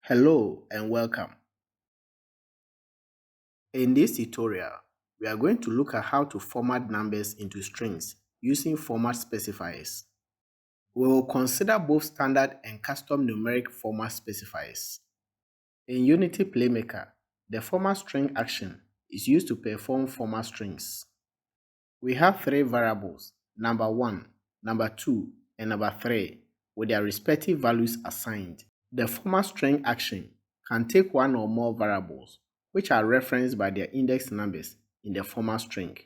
Hello and welcome. In this tutorial, we are going to look at how to format numbers into strings using format specifiers. We will consider both standard and custom numeric format specifiers. In Unity Playmaker, the format string action is used to perform format strings. We have three variables, number 1, number 2, and number 3, with their respective values assigned. The format string action can take one or more variables, which are referenced by their index numbers in the format string.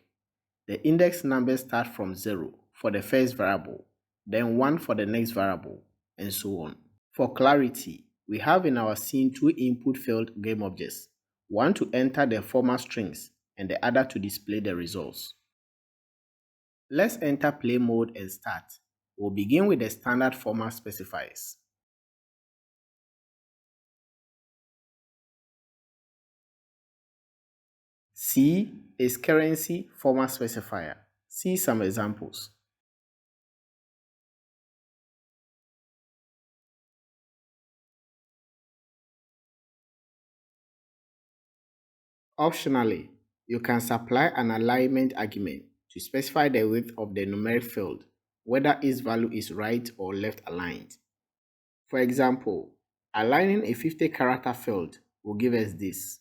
The index numbers start from 0 for the first variable, then 1 for the next variable, and so on. For clarity, we have in our scene two input field game objects, one to enter the format strings and the other to display the results. Let's enter play mode and start. We'll begin with the standard format specifiers. C is currency format specifier. See some examples. Optionally, you can supply an alignment argument to specify the width of the numeric field, whether its value is right or left aligned. For example, aligning a 50-character field will give us this.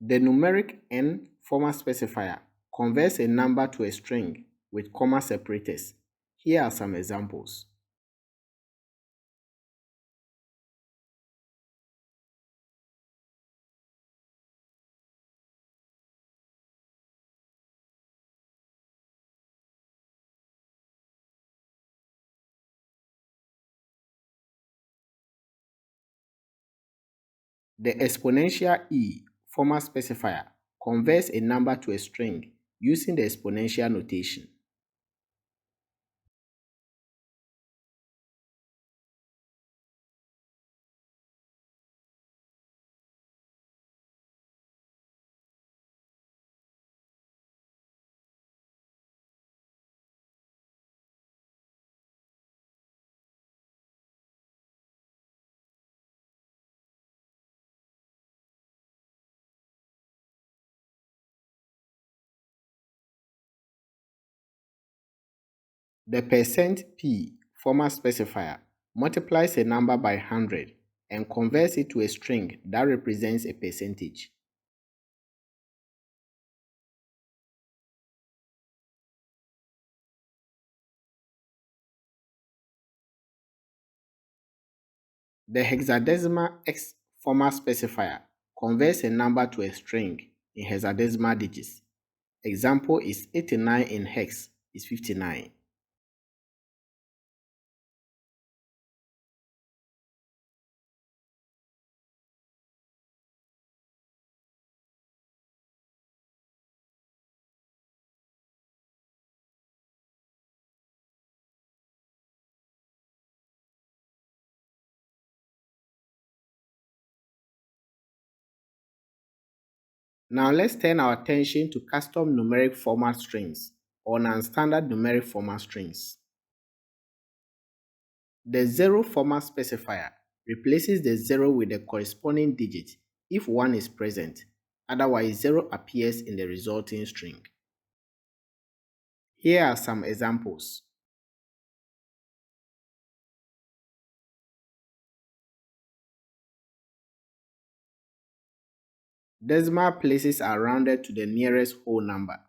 The numeric n format specifier converts a number to a string with comma separators. Here are some examples. The exponential e format specifier converts a number to a string using the exponential notation. The %p format specifier multiplies a number by 100 and converts it to a string that represents a percentage. The hexadecimal x format specifier converts a number to a string in hexadecimal digits. Example is 89 in hex is 59. Now let's turn our attention to custom numeric format strings or non-standard numeric format strings. The 0 format specifier replaces the 0 with the corresponding digit if 1 is present, otherwise 0 appears in the resulting string. Here are some examples. Decimal places are rounded to the nearest whole number.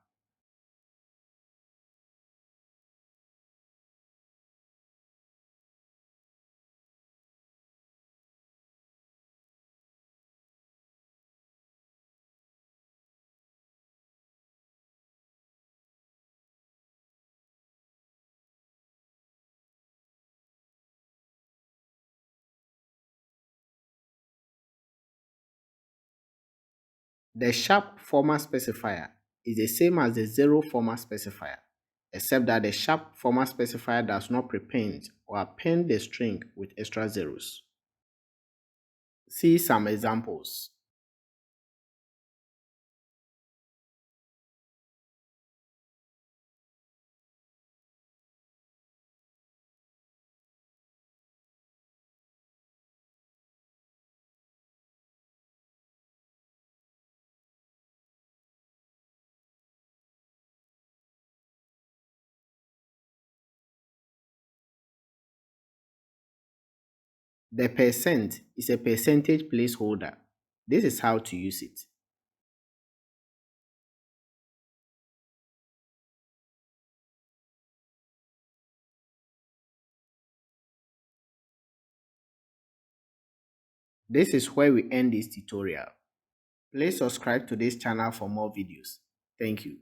The sharp format specifier is the same as the zero format specifier, except that the sharp format specifier does not prepend or append the string with extra zeros. See some examples. The percent is a percentage placeholder. This is how to use it. This is where we end this tutorial. Please subscribe to this channel for more videos. Thank you.